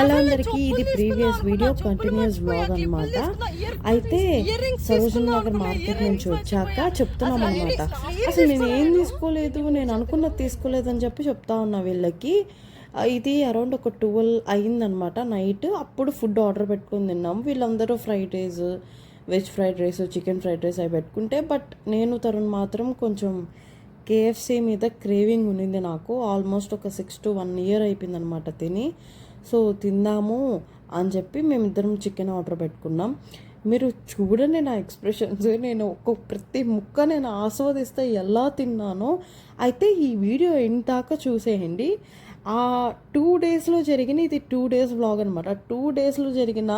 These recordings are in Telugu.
హలో అందరికీ, ఇది ప్రీవియస్ వీడియో కంటిన్యూస్ వ్లాగ్ అనమాట. అయితే సరోజినీ నగర్ మార్కెట్ నుంచి వచ్చాక చెప్తున్నాం అనమాట. అసలు నేను ఏం తీసుకోలేదు, నేను అనుకున్నది తీసుకోలేదని చెప్పి చెప్తా ఉన్నా వీళ్ళకి. ఇది అరౌండ్ ఒక 12 అయిందనమాట నైట్. అప్పుడు ఫుడ్ ఆర్డర్ పెట్టుకుని తిన్నాము. వీళ్ళందరూ fried rice, veg fried rice, chicken fried rice అవి పెట్టుకుంటే, బట్ నేను తరుణ్ మాత్రం కొంచెం కేఎఫ్సీ మీద క్రేవింగ్ ఉన్నింది నాకు. ఆల్మోస్ట్ ఒక 6 to 1 year అయిపోయింది అనమాట తిని. సో తిందాము అని చెప్పి మేమిద్దరం చికెన్ ఆర్డర్ పెట్టుకున్నాం. మీరు చూడండి నా ఎక్స్ప్రెషన్స్, నేను ప్రతి ముక్క నేను ఆస్వాదిస్తే ఎలా తిన్నానో. అయితే ఈ వీడియో ఎండ్ దాకా చూసేయండి. ఆ 2 daysలో జరిగిన, ఇది 2 days వ్లాగ్ అనమాట. 2 daysలో జరిగిన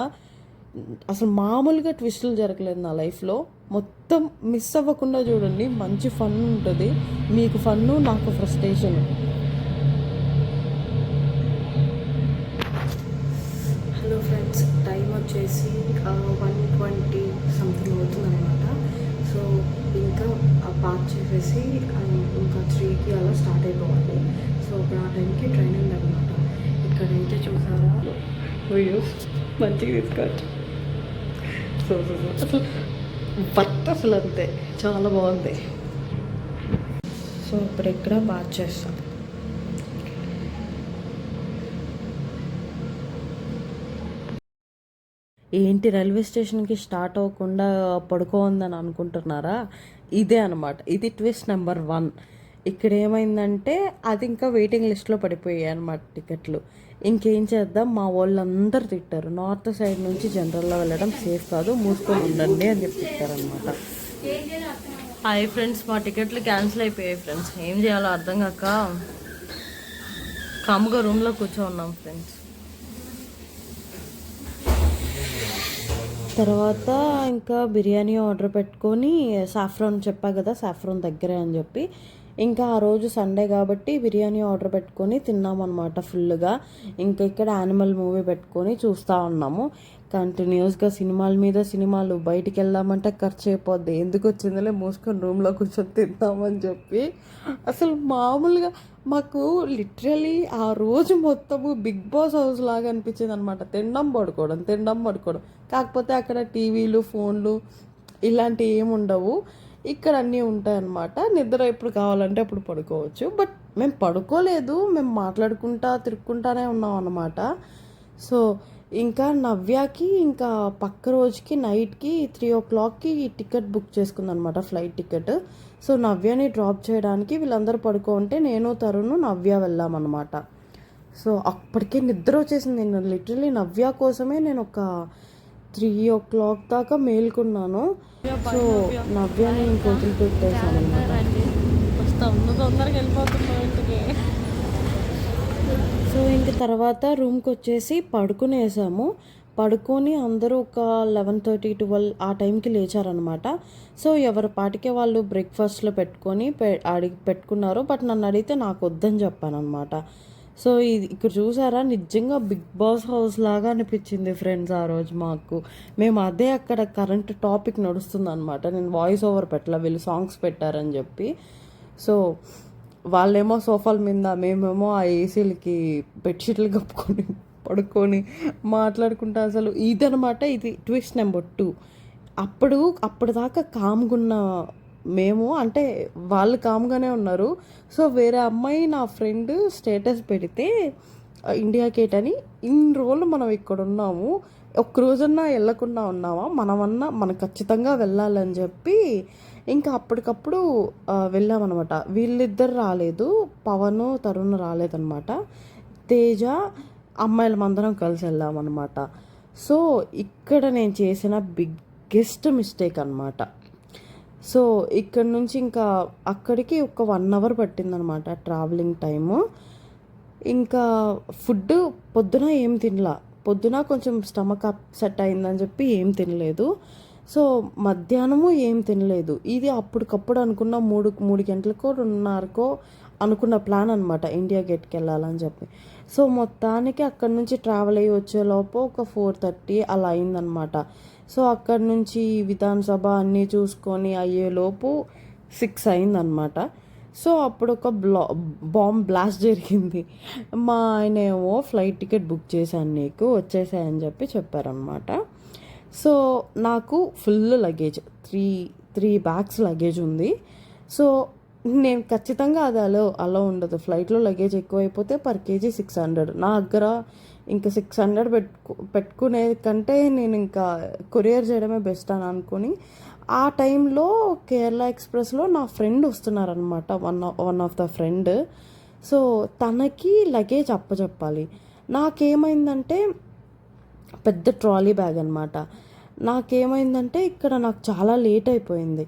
అసలు మామూలుగా ట్విస్టులు జరగలేదు నా లైఫ్లో. మొత్తం మిస్ అవ్వకుండా చూడండి, మంచి ఫన్ ఉంటుంది. మీకు ఫన్ను, నాకు ఫ్రస్ట్రేషన్. హలో ఫ్రెండ్స్, టైం వచ్చేసి 1:20 సంథింగ్ అవుతుందన్నమాట. సో ఇంకా పార్క్ చేసేసి ఇంకా 3కి అలా స్టార్ట్ అయిపోవాలి. సో అప్పుడు ఆ టైంకి ట్రైన్ ఉందన్నమాట. ఇక్కడైతే చూసారా వీడియోస్ మంచిగా తీసుకోవచ్చు. సో అసలు వర్త్ అసలు అంతే, చాలా బాగుంది. సో ఇప్పుడు ఇక్కడ బాగా చేస్తాం. ఏంటి రైల్వే స్టేషన్కి స్టార్ట్ అవ్వకుండా పడుకోందని అనుకుంటున్నారా? ఇదే అనమాట, ఇది ట్విస్ట్ నెంబర్ 1. ఇక్కడ ఏమైందంటే అది ఇంకా వెయిటింగ్ లిస్ట్లో పడిపోయాయి అనమాట టికెట్లు. ఇంకేం చేద్దాం, మా వాళ్ళందరూ తిట్టారు, నార్త్ సైడ్ నుంచి జనరల్లో వెళ్ళడం సేఫ్ కాదు, మూసుకొని ఉండండి అని చెప్పి తిట్టారనమాట. హాయ్ ఫ్రెండ్స్, మా టికెట్లు క్యాన్సిల్ అయిపోయాయి ఫ్రెండ్స్. ఏం చేయాలో అర్థం కాక కామ్గా రూమ్లో కూర్చో ఉన్నాం ఫ్రెండ్స్. తర్వాత ఇంకా బిర్యానీ ఆర్డర్ పెట్టుకొని, సాఫ్రాన్ చెప్పా కదా, సాఫ్రాన్ దగ్గరే అని చెప్పి, ఇంకా ఆ రోజు సండే కాబట్టి బిర్యానీ ఆర్డర్ పెట్టుకొని తిన్నామన్నమాట ఫుల్గా. ఇంకా ఇక్కడ యానిమల్ మూవీ పెట్టుకొని చూస్తూ ఉన్నాము. కంటిన్యూస్గా సినిమాల మీద సినిమాలు. బయటికి వెళ్దామంటే ఖర్చు అయిపోద్ది, ఎందుకు వచ్చిందిలే మూసుకొని రూమ్లో కూర్చొని తిందామని చెప్పి. అసలు మామూలుగా మాకు లిటరలీ ఆ రోజు మొత్తము బిగ్ బాస్ హౌస్ లాగా అనిపించింది అనమాట. తినడం పడుకోవడం. కాకపోతే అక్కడ టీవీలు, ఫోన్లు ఇలాంటివి ఏమి ఉండవు. ఇక్కడ అన్నీ ఉంటాయన్నమాట. నిద్ర ఎప్పుడు కావాలంటే అప్పుడు పడుకోవచ్చు. బట్ మేము పడుకోలేదు, మేము మాట్లాడుకుంటా తిరుక్కుంటానే ఉన్నాం అన్నమాట. సో ఇంకా నవ్యకి ఇంకా పక్క రోజుకి నైట్కి 3 o'clockకి టికెట్ బుక్ చేసుకుందనమాట, ఫ్లైట్ టికెట్. సో నవ్యని డ్రాప్ చేయడానికి వీళ్ళందరూ పడుకుంటే నేను, తరుణ్, నవ్య వెళ్ళామన్నమాట. సో అప్పటికే నిద్ర వచ్చేసింది. నేను లిటరలీ నవ్య కోసమే నేను ఒక 3 o'clock దాకా మేల్కున్నాను. సో నవ్యని ఇంకొకరు పెట్టేసాను అనమాట. తొందరగా వెళ్ళిపోతున్నాను ఇంటికి. సో ఇంక తర్వాత రూమ్కి వచ్చేసి పడుకునేసాము. పడుకొని అందరూ ఒక 11:30, 12 ఆ టైంకి లేచారనమాట. సో ఎవరి పాటికే వాళ్ళు బ్రేక్ఫాస్ట్లో పెట్టుకొని పెట్టుకున్నారు. బట్ నన్ను అడిగితే నాకు వద్దని చెప్పాను అనమాట. సో ఇది ఇక్కడ చూసారా, నిజంగా బిగ్ బాస్ హౌస్ లాగా అనిపించింది ఫ్రెండ్స్ ఆ రోజు మాకు. మేము అదే అక్కడ కరెంట్ టాపిక్ నడుస్తుంది అనమాట. నేను వాయిస్ ఓవర్ పెట్టలే, వీళ్ళు సాంగ్స్ పెట్టారని చెప్పి. సో వాళ్ళేమో సోఫాల మీద, మేమేమో ఆ ఏసీలకి బెడ్షీట్లు కప్పుకొని పడుకొని మాట్లాడుకుంటా. అసలు ఇదనమాట, ఇది ట్విస్ట్ నెంబర్ 2. అప్పటిదాకా కామ్గున్న మేము, అంటే వాళ్ళు కామ్గానే ఉన్నారు. సో వేరే అమ్మాయి, నా ఫ్రెండ్ స్టేటస్ పెడితే ఇండియా గేట్ అని, ఇన్ని రోజులు మనం ఇక్కడ ఉన్నాము, ఒక్కరోజన్నా వెళ్ళకుండా ఉన్నామా, మనం ఖచ్చితంగా వెళ్ళాలని చెప్పి ఇంకా అప్పటికప్పుడు వెళ్ళామన్నమాట. వీళ్ళిద్దరు రాలేదు, పవన్, తరుణ్ రాలేదన్నమాట. తేజ, అమ్మాయిలమందరం కలిసి వెళ్ళామన్నమాట. సో ఇక్కడ నేను చేసిన బిగ్గెస్ట్ మిస్టేక్ అనమాట. సో ఇక్కడ నుంచి ఇంకా అక్కడికి ఒక 1 hour పట్టిందనమాట ట్రావెలింగ్ టైము. ఇంకా ఫుడ్ పొద్దున ఏం తినలా, పొద్దున కొంచెం స్టమక్ అప్సెట్ అయిందని చెప్పి ఏం తినలేదు. సో మధ్యాహ్నము ఏం తినలేదు. ఇది అప్పటికప్పుడు అనుకున్న 3 గంటలకో 2:30కో అనుకున్న ప్లాన్ అనమాట, ఇండియా గేట్కి వెళ్ళాలని చెప్పి. సో మొత్తానికి అక్కడి నుంచి ట్రావెల్ అయ్యి వచ్చేలోపు ఒక 4:30 అలా అయిందనమాట. సో అక్కడి నుంచి విధానసభ అన్నీ చూసుకొని అయ్యేలోపు 6 అయిందనమాట. సో అప్పుడు ఒక బాంబ్ బ్లాస్ట్ జరిగింది. మా ఆయన ఏమో ఫ్లైట్ టికెట్ బుక్ చేశాను నీకు వచ్చేసాయని చెప్పారనమాట. సో నాకు full luggage, three bags luggage ఉంది. సో నేను ఖచ్చితంగా అది అలా ఉండదు. ఫ్లైట్లో లగేజ్ ఎక్కువైపోతే పర్ కేజీ 600. నా దగ్గర ఇంకా 600 పెట్టుకునే కంటే నేను ఇంకా కొరియర్ చేయడమే బెస్ట్ అని అనుకుని, ఆ టైంలో కేరళ ఎక్స్ప్రెస్లో నా ఫ్రెండ్ వస్తున్నారనమాట, one of the friend. So తనకి లగేజ్ అప్పచెప్పాలి. నాకేమైందంటే పెద్ద ట్రాలీ బ్యాగ్ అనమాట. నాకేమైందంటే ఇక్కడ నాకు చాలా లేట్ అయిపోయింది.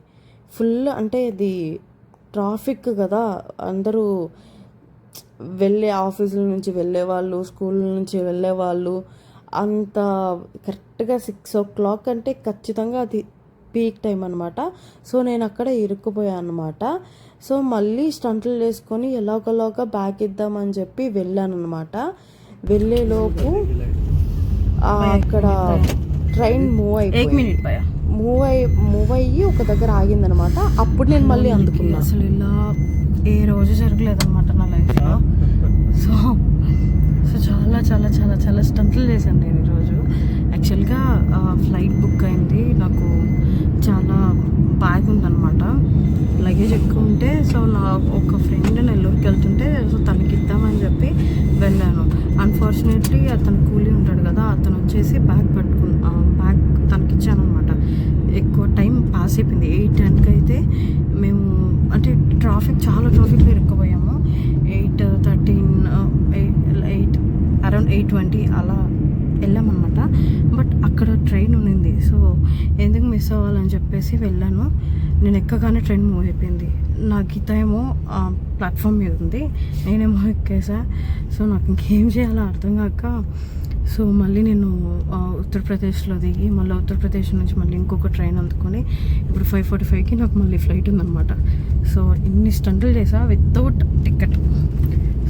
ఫుల్ అంటే ఇది ట్రాఫిక్ కదా, అందరూ ఆఫీసుల నుంచి వెళ్ళేవాళ్ళు, స్కూల్ నుంచి వెళ్ళేవాళ్ళు, అంత కరెక్ట్గా 6 o'clock అంటే ఖచ్చితంగా అది పీక్ టైం అనమాట. సో నేను అక్కడ ఇరుక్కుపోయాను అనమాట. సో మళ్ళీ స్టంట్లు వేసుకొని ఎలాగోలాగా బ్యాగ్ ఇద్దామని చెప్పి వెళ్ళాను అనమాట. వెళ్ళేలోపు అక్కడ ట్రైన్ మూవ్ అయ్యి ఒక దగ్గర ఆగిందనమాట. అప్పుడు నేను మళ్ళీ అందుకున్నాను. అసలు ఇలా ఏ రోజు జరగలేదన్నమాట నా లైఫ్లో. సో చాలా చాలా చాలా చాలా స్టంట్లు చేశాను నేను ఈరోజు. యాక్చువల్గా ఫ్లైట్ బుక్ అయింది, నాకు చాలా బ్యాగ్ ఉందన్నమాట, లగేజ్ ఎక్కువ ఉంటే. సో నా ఒక ఫ్రెండ్ నెల్లూరుకి వెళ్తుంటే సో తనకి ఇద్దామని చెప్పి వెళ్ళాను. అన్ఫార్చునేట్లీ అతను కూలీ ఉంటాడు కదా, అతను వచ్చేసి బ్యాగ్ తనకి ఇచ్చాను అనమాట. ఎక్కువ టైం పాస్ అయిపోయింది. 8:10కి అయితే మేము అంటే చాలా ట్రాఫిక్ ఇరుక్కుపోయాము. 8:13 అరౌండ్ 8:20 అలా వెళ్ళామన్నమాట. బట్ అక్కడ ట్రైన్ ఉన్నింది. సో ఎందుకు మిస్ అవ్వాలని చెప్పేసి వెళ్ళాను. నేను ఎక్కగానే ట్రైన్ మూవ్ అయిపోయింది. నా గీత ఏమో ప్లాట్ఫామ్ మీద ఉంది, నేనేమో ఎక్కేసా. సో నాకు ఇంకేం చేయాలో అర్థం కాక సో మళ్ళీ నేను ఉత్తరప్రదేశ్లో దిగి మళ్ళీ ఉత్తరప్రదేశ్ నుంచి మళ్ళీ ఇంకొక ట్రైన్ అందుకొని ఇప్పుడు 5:45కి నాకు మళ్ళీ ఫ్లైట్ ఉందన్నమాట. సో ఇన్ని స్టంట్లు చేసా వితౌట్ టికెట్.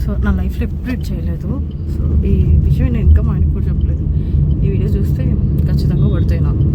సో నా లైఫ్లో ఎప్పుడు చేయలేదు. సో ఈ విషయం నేను ఇంకా మా ఆయనకు కూడా చెప్పలేదు. ఈ వీడియో చూస్తే ఖచ్చితంగా పడతాయి నాకు.